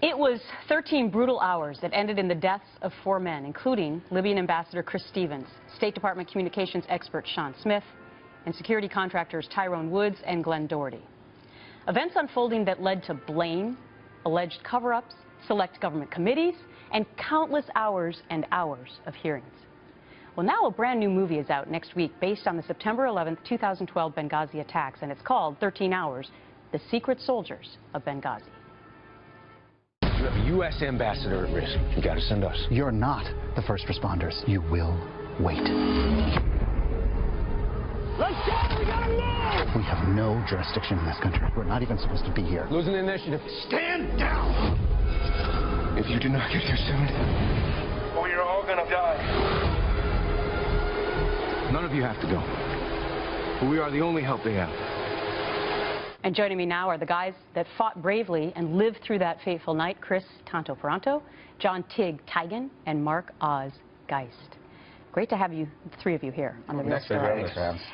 It was 13 brutal hours that ended in the deaths of 4 men, including Libyan Ambassador Chris Stevens, State Department communications expert Sean Smith, and security contractors Tyrone Woods and Glenn Doherty. Events unfolding that led to blame, alleged cover-ups, select government committees, and countless hours and hours of hearings. Well, now a brand new movie is out next week based on the September 11th, 2012 Benghazi attacks, and it's called 13 Hours, The Secret Soldiers of Benghazi. You have a U.S. ambassador at risk. You got to send us. You're not the first responders. You will wait. Let's go! We gotta move! We have no jurisdiction in this country. We're not even supposed to be here. Losing the initiative. Stand down! If you do not get here soon, we are all gonna die. none of you have to go. We are the only help they have. And joining me now are the guys that fought bravely and lived through that fateful night: Chris Tonto Peranto, John Tig Tigan, and Mark Oz Geist. Great to have you, the three of you here on The Real Story.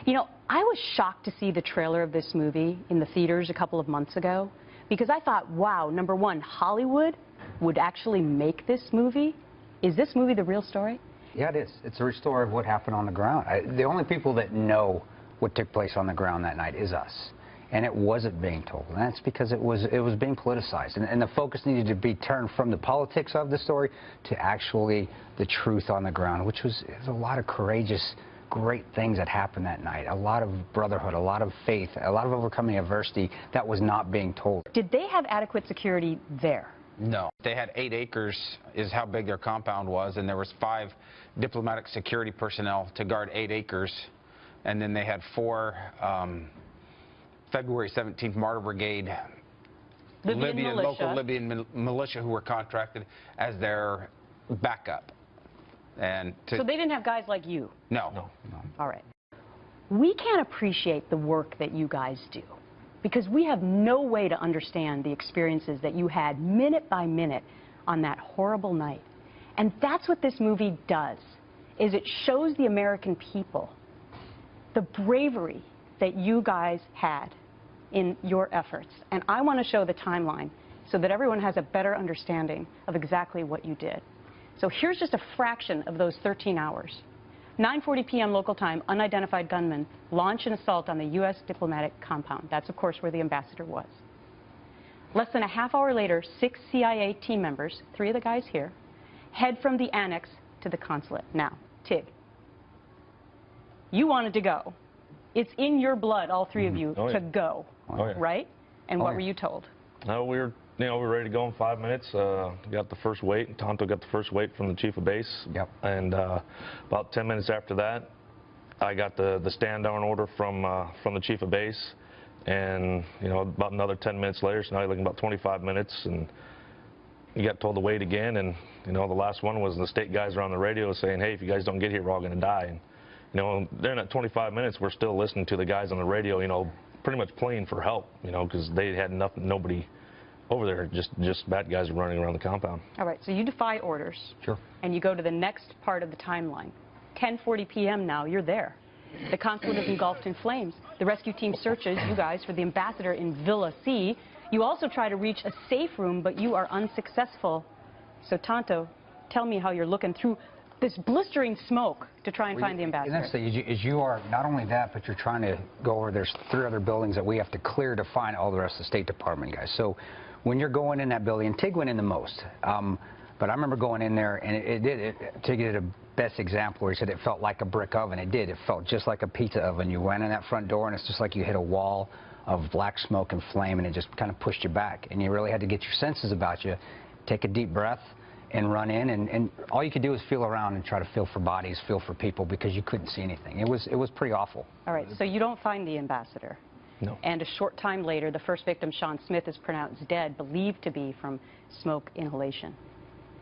You know, I was shocked to see the trailer of this movie in the theaters a couple of months ago, because I thought, wow, number one, Hollywood would actually make this movie. Is this movie the real story? Yeah, it is. It's a real story of what happened on the ground. The only people that know what took place on the ground that night is us. And it wasn't being told. And that's because it was being politicized. And the focus needed to be turned from the politics of the story to actually the truth on the ground, which was a lot of courageous, great things that happened that night. A lot of brotherhood, a lot of faith, a lot of overcoming adversity that was not being told. Did they have adequate security there? No. They had 8 acres is how big their compound was, and there was 5 diplomatic security personnel to guard 8 acres. And then they had 4 February 17th Martyr Brigade local Libyan militia who were contracted as their backup. And so they didn't have guys like you? No. All right. We can't appreciate the work that you guys do because we have no way to understand the experiences that you had minute by minute on that horrible night. And that's what this movie does, is it shows the American people the bravery that you guys had in your efforts. And I want to show the timeline so that everyone has a better understanding of exactly what you did. So here's just a fraction of those 13 hours. 9:40 p.m. local time, unidentified gunmen launch an assault on the U.S. diplomatic compound. That's, of course, where the ambassador was. Less than a half hour later, 6 CIA team members, 3 of the guys here, head from the annex to the consulate. Now, Tig, you wanted to go. It's in your blood, all 3 of you, to go, right? And what were you told? We were ready to go in 5 minutes. Got the first weight. Tonto got the first weight from the chief of base. Yep. And about 10 minutes after that, I got the stand down order from the chief of base. And about another 10 minutes later, so now you're looking about 25 minutes, and you got told to wait again. And the last one was the state guys are on the radio saying, "Hey, if you guys don't get here, we're all going to die." And during that 25 minutes, we're still listening to the guys on the radio, pretty much playing for help, because they had nobody over there, just bad guys running around the compound. All right, so you defy orders. Sure. And you go to the next part of the timeline. 10:40 p.m. now, you're there. The consulate is engulfed in flames. The rescue team searches you guys for the ambassador in Villa C. You also try to reach a safe room, but you are unsuccessful. So Tonto, tell me how you're looking through this blistering smoke to try and find the ambassador. And that's is you are not only that, but you're trying to go over. There's 3 other buildings that we have to clear to find all the rest of the State Department guys. So when you're going in that building, and Tig went in the most, but I remember going in there, and Tig did a best example where he said it felt like a brick oven. It did. It felt just like a pizza oven. You went in that front door, and it's just like you hit a wall of black smoke and flame, and it just kind of pushed you back. And you really had to get your senses about you, take a deep breath, and run in, and all you could do is feel around and try to feel for bodies, feel for people, because you couldn't see anything. It was pretty awful. All right, so you don't find the ambassador. No. And a short time later, the first victim, Sean Smith, is pronounced dead, believed to be from smoke inhalation.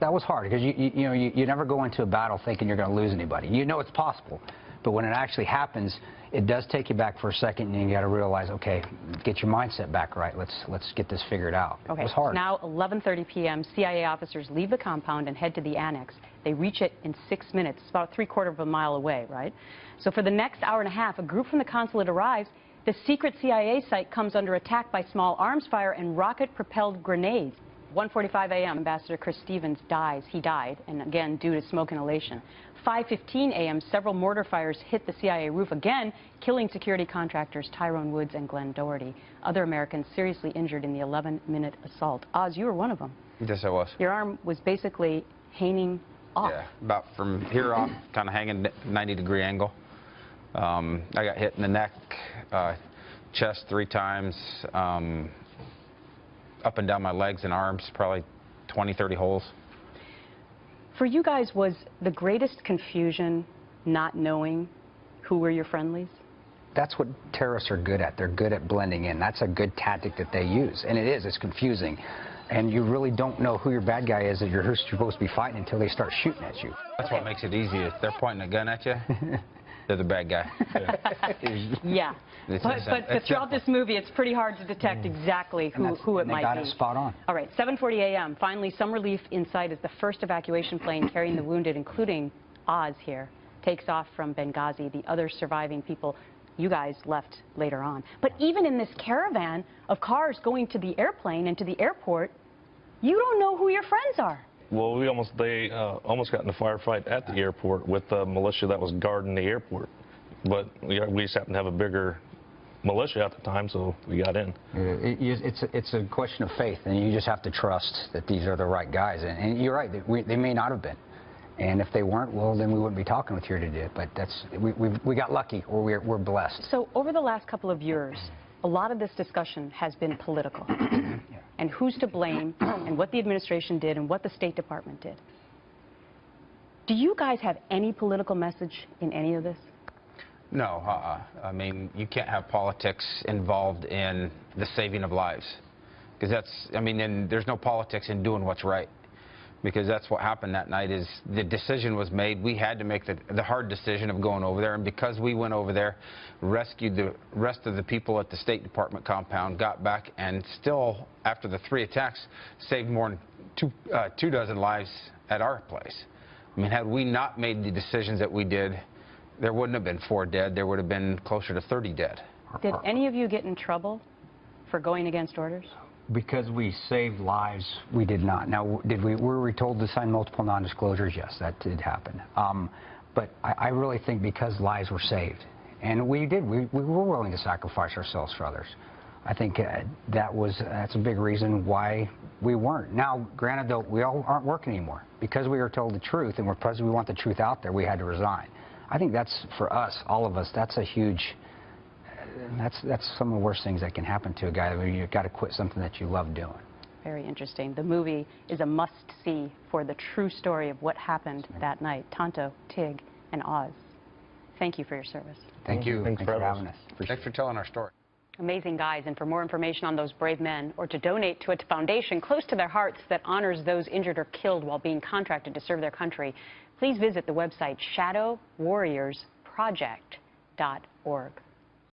That was hard, because you never go into a battle thinking you're going to lose anybody. You know it's possible, but when it actually happens, it does take you back for a second, and you got to realize, okay, get your mindset back right. Let's get this figured out. Okay. It was hard. Now 11:30 p.m. CIA officers leave the compound and head to the annex. They reach it in 6 minutes. It's about 3/4 of a mile away, right? So for the next hour and a half, a group from the consulate arrives. The secret CIA site comes under attack by small arms fire and rocket-propelled grenades. 1:45 a.m., Ambassador Chris Stevens dies. He died, and again, due to smoke inhalation. 5:15 a.m., several mortar fires hit the CIA roof again, killing security contractors Tyrone Woods and Glenn Doherty. Other Americans seriously injured in the 11-minute assault. Oz, you were one of them. Yes, I was. Your arm was basically hanging off. Yeah, about from here off, kind of hanging 90-degree angle. I got hit in the neck, chest 3 times, up and down my legs and arms, probably 20, 30 holes. For you guys, was the greatest confusion not knowing who were your friendlies? That's what terrorists are good at. They're good at blending in. That's a good tactic that they use. And it is. It's confusing. And you really don't know who your bad guy is that you're supposed to be fighting until they start shooting at you. That's what makes it easy. If they're pointing a gun at you, they're the bad guy. Yeah. But throughout this movie, it's pretty hard to detect exactly who it might be. They got it spot on. All right, 7:40 a.m. Finally, some relief in sight as the first evacuation plane carrying the wounded, including Oz here, takes off from Benghazi. The other surviving people, you guys left later on. But even in this caravan of cars going to the airplane and to the airport, you don't know who your friends are. Well, they almost got in a firefight at the airport with the militia that was guarding the airport. But we just happened to have a bigger militia at the time, so we got in. It's a question of faith, and you just have to trust that these are the right guys. And you're right, they may not have been. And if they weren't, well, then we wouldn't be talking with you today. But we got lucky, or we're blessed. So over the last couple of years, a lot of this discussion has been political. And who's to blame, and what the administration did, and what the State Department did. Do you guys have any political message in any of this? No, I mean, you can't have politics involved in the saving of lives. Because and there's no politics in doing what's right. Because that's what happened that night is the decision was made. We had to make the hard decision of going over there. And because we went over there, rescued the rest of the people at the State Department compound, got back, and still, after the 3 attacks, saved more than 2 dozen lives at our place. I mean, had we not made the decisions that we did, there wouldn't have been 4 dead. There would have been closer to 30 dead. Did any of you get in trouble for going against orders? Because we saved lives, we did not. Now, were we told to sign multiple non-disclosures? Yes, that did happen. But I really think because lives were saved, and we were willing to sacrifice ourselves for others. I think that's a big reason why we weren't. Now, granted, though, we all aren't working anymore. Because we were told the truth, and we want the truth out there, we had to resign. I think that's, for us, all of us, that's a huge... That's some of the worst things that can happen to a guy. When you've got to quit something that you love doing. Very interesting. The movie is a must-see for the true story of what happened that night. Tonto, Tig, and Oz, thank you for your service. Thank you. Thanks for having us. Thanks for telling our story. Amazing guys, and for more information on those brave men or to donate to a foundation close to their hearts that honors those injured or killed while being contracted to serve their country, please visit the website shadowwarriorsproject.org.